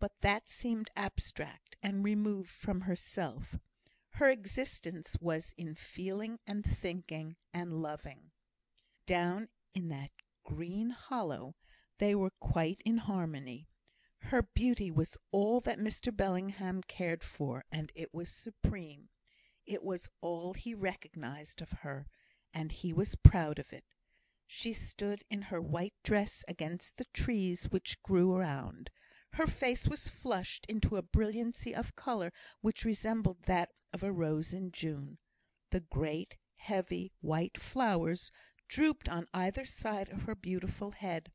but that seemed abstract and removed from herself. Her existence was in feeling and thinking and loving. Down in that green hollow they were quite in harmony. Her beauty was all that Mr Bellingham cared for, and it was supreme. It was all he recognised of her, and he was proud of it. She stood in her white dress against the trees which grew around. Her face was flushed into a brilliancy of colour which resembled that of a rose in June. The great, heavy, white flowers drooped on either side of her beautiful head,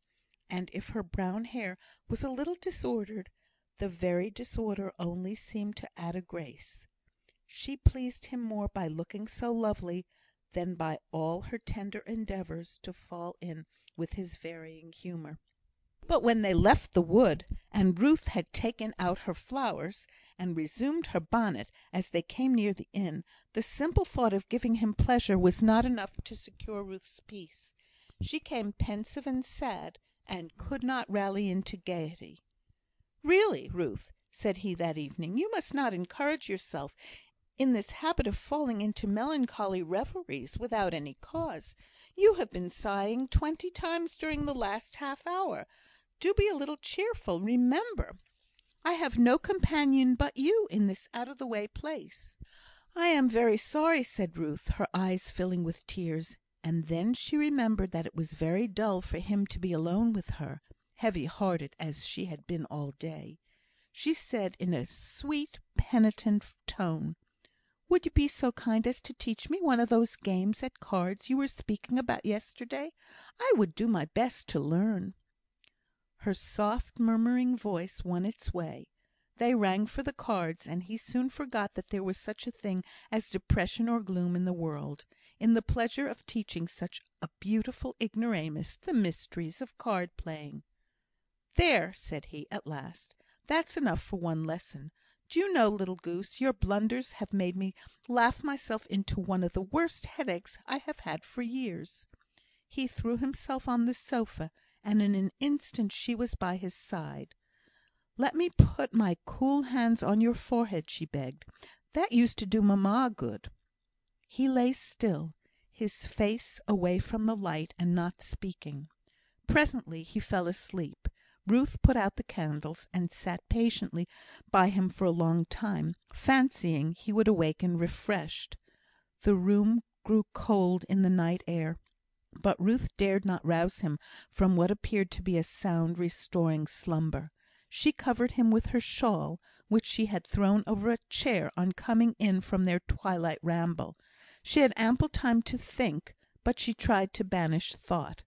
and if her brown hair was a little disordered, the very disorder only seemed to add a grace. She pleased him more by looking so lovely than by all her tender endeavours to fall in with his varying humour. But when they left the wood, and Ruth had taken out her flowers, and resumed her bonnet as they came near the inn, the simple thought of giving him pleasure was not enough to secure Ruth's peace. She came pensive and sad, and could not rally into gaiety. "Really, Ruth," said he that evening, "you must not encourage yourself in this habit of falling into melancholy reveries without any cause. You have been sighing 20 times during the last half hour. Do be a little cheerful. Remember, I have no companion but you in this out of the way place." "I am very sorry," said Ruth, her eyes filling with tears; and then she remembered that it was very dull for him to be alone with her, heavy-hearted as she had been all day. She said in a sweet, penitent tone, "Would you be so kind as to teach me one of those games at cards you were speaking about yesterday? I would do my best to learn." Her soft, murmuring voice won its way. They rang for the cards, and he soon forgot that there was such a thing as depression or gloom in the world, in the pleasure of teaching such a beautiful ignoramus the mysteries of card playing. "There!" said he, at last. "That's enough for one lesson. Do you know, little goose, your blunders have made me laugh myself into one of the worst headaches I have had for years." He threw himself on the sofa, and in an instant she was by his side. "Let me put my cool hands on your forehead," she begged. "That used to do mamma good." He lay still, his face away from the light, and not speaking. Presently he fell asleep. Ruth put out the candles, and sat patiently by him for a long time, fancying he would awaken refreshed. The room grew cold in the night air, but Ruth dared not rouse him from what appeared to be a sound, restoring slumber. She covered him with her shawl, which she had thrown over a chair on coming in from their twilight ramble. She had ample time to think, but she tried to banish thought.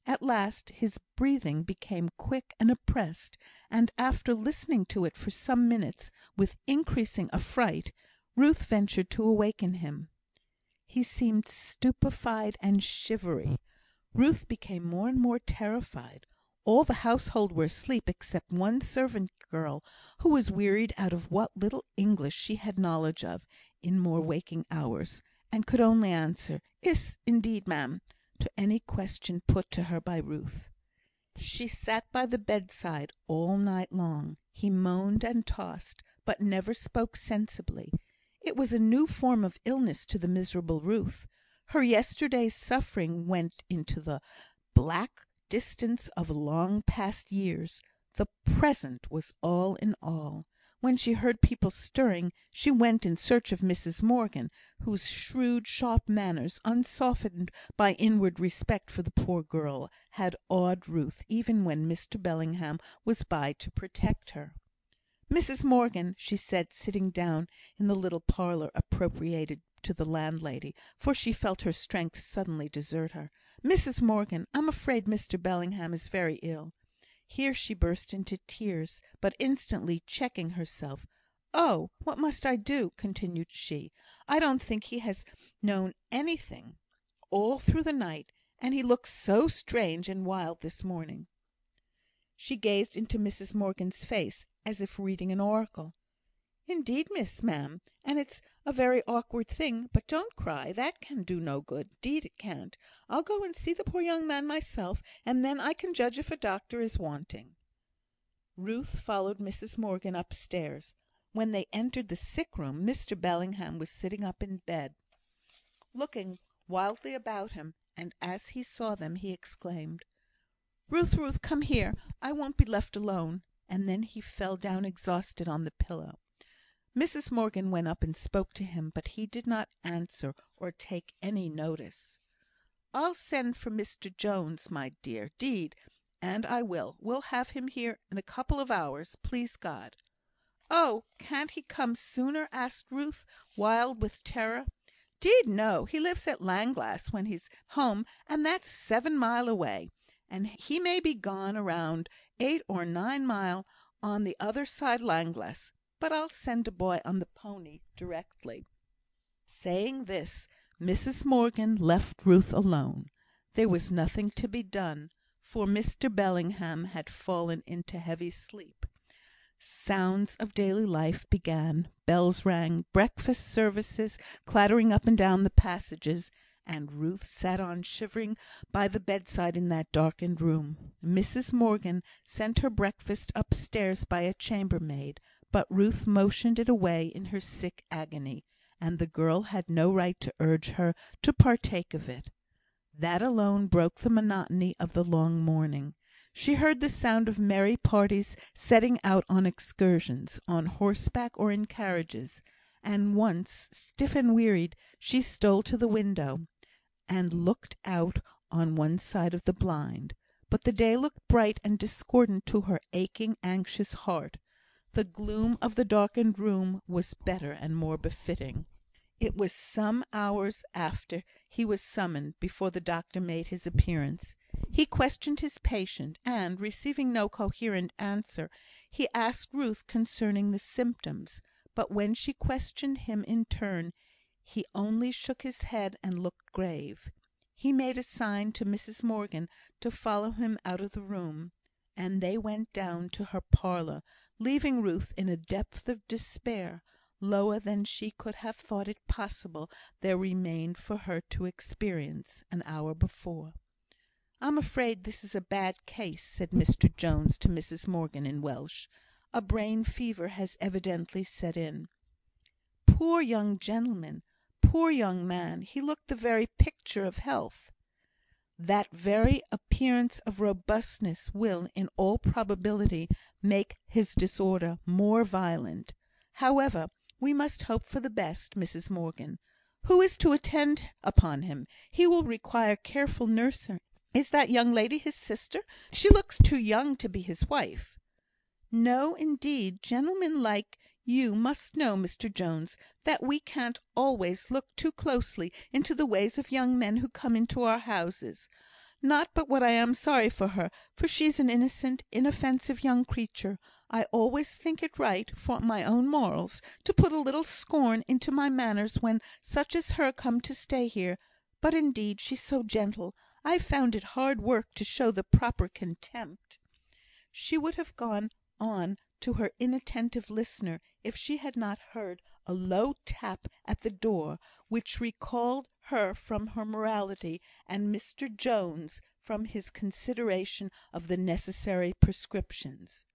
At last his breathing became quick and oppressed, and after listening to it for some minutes with increasing affright, Ruth ventured to awaken him. He seemed stupefied and shivery. Ruth became more and more terrified. All the household were asleep except one servant girl, who was wearied out of what little English she had knowledge of in more waking hours, and could only answer, "Iss, indeed, ma'am," to any question put to her by Ruth. She sat by the bedside all night long. He moaned and tossed, but never spoke sensibly. It was a new form of illness to the miserable Ruth. Her yesterday's suffering went into the black distance of long past years. The present was all in all. When she heard people stirring, she went in search of Mrs Morgan, whose shrewd, sharp manners, unsoftened by inward respect for the poor girl, had awed Ruth, even when Mr Bellingham was by to protect her. "Mrs Morgan," she said, sitting down in the little parlour appropriated to the landlady, for she felt her strength suddenly desert her. "Mrs Morgan, I'm afraid Mr Bellingham is very ill." Here she burst into tears, but instantly checking herself. "Oh, what must I do?" continued she. "I don't think he has known anything all through the night, and he looks so strange and wild this morning." She gazed into Mrs Morgan's face, as if reading an oracle. "Indeed, ma'am, and it's a very awkward thing; but don't cry, that can do no good, 'deed it can't. I'll go and see the poor young man myself, and then I can judge if a doctor is wanting." Ruth followed Mrs Morgan upstairs. When they entered the sick room, Mr Bellingham was sitting up in bed, looking wildly about him, and as he saw them, he exclaimed, "Ruth, Ruth, come here! I won't be left alone!" and then he fell down exhausted on the pillow. Mrs Morgan went up and spoke to him, but he did not answer or take any notice. "I'll send for Mr Jones, my dear, 'deed, and I will. We'll have him here in a couple of hours, please God." "Oh, can't he come sooner?" asked Ruth, wild with terror. "'Deed no! He lives at Llanglass when he's home, and that's 7 mile away, and he may be gone about 8 or 9 mile on the other side Llanglass. But I'll send a boy on the pony directly." Saying this, Mrs Morgan left Ruth alone. There was nothing to be done, for Mr Bellingham had fallen into heavy sleep. Sounds of daily life began. Bells rang, breakfast services clattering up and down the passages, and Ruth sat on shivering by the bedside in that darkened room. Mrs Morgan sent her breakfast upstairs by a chambermaid, but Ruth motioned it away in her sick agony, and the girl had no right to urge her to partake of it. That alone broke the monotony of the long morning. She heard the sound of merry parties setting out on excursions, on horseback or in carriages, and once, stiff and wearied, she stole to the window, and looked out on one side of the blind. But the day looked bright and discordant to her aching, anxious heart. The gloom of the darkened room was better and more befitting. It was some hours after he was summoned before the doctor made his appearance. He questioned his patient, and, receiving no coherent answer, he asked Ruth concerning the symptoms; but when she questioned him in turn, he only shook his head and looked grave. He made a sign to Mrs Morgan to follow him out of the room, and they went down to her parlour, leaving Ruth in a depth of despair, lower than she could have thought it possible there remained for her to experience an hour before. "I'm afraid this is a bad case," said Mr Jones to Mrs Morgan in Welsh. "A brain fever has evidently set in." "Poor young gentleman! Poor young man! He looked the very picture of health." "That very appearance of robustness will, in all probability, make his disorder more violent. However, we must hope for the best, Mrs Morgan. Who is to attend upon him? He will require careful nursing. Is that young lady his sister? She looks too young to be his wife." "No, indeed. Gentlemen like you must know, Mr Jones, that we can't always look too closely into the ways of young men who come into our houses. Not but what I am sorry for her, for she's an innocent, inoffensive young creature. I always think it right, for my own morals, to put a little scorn into my manners when such as her come to stay here; but indeed she's so gentle, I found it hard work to show the proper contempt." She would have gone on to her inattentive listener if she had not heard a low tap at the door, which recalled her from her morality, and Mr Jones from his consideration of the necessary prescriptions.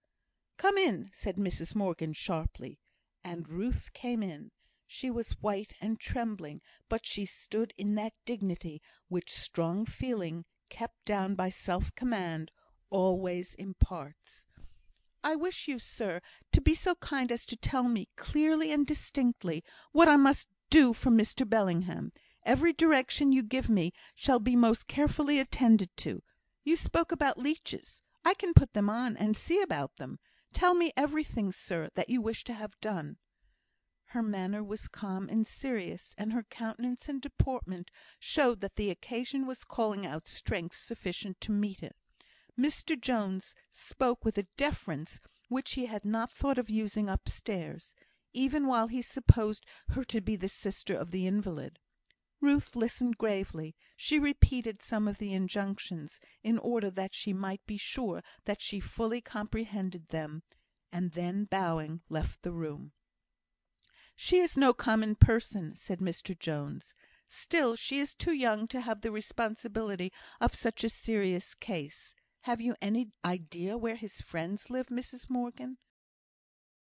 "Come in," said Mrs Morgan sharply, and Ruth came in. She was white and trembling, but she stood in that dignity which strong feeling, kept down by self-command, always imparts. "I wish you, sir, to be so kind as to tell me, clearly and distinctly, what I must do for Mr Bellingham. Every direction you give me shall be most carefully attended to. You spoke about leeches. I can put them on, and see about them. Tell me everything, sir, that you wish to have done." Her manner was calm and serious, and her countenance and deportment showed that the occasion was calling out strength sufficient to meet it. Mr Jones spoke with a deference which he had not thought of using upstairs, even while he supposed her to be the sister of the invalid. Ruth listened gravely. She repeated some of the injunctions, in order that she might be sure that she fully comprehended them, and then, bowing, left the room. "She is no common person," said Mr Jones. "Still she is too young to have the responsibility of such a serious case. Have you any idea where his friends live, Mrs Morgan?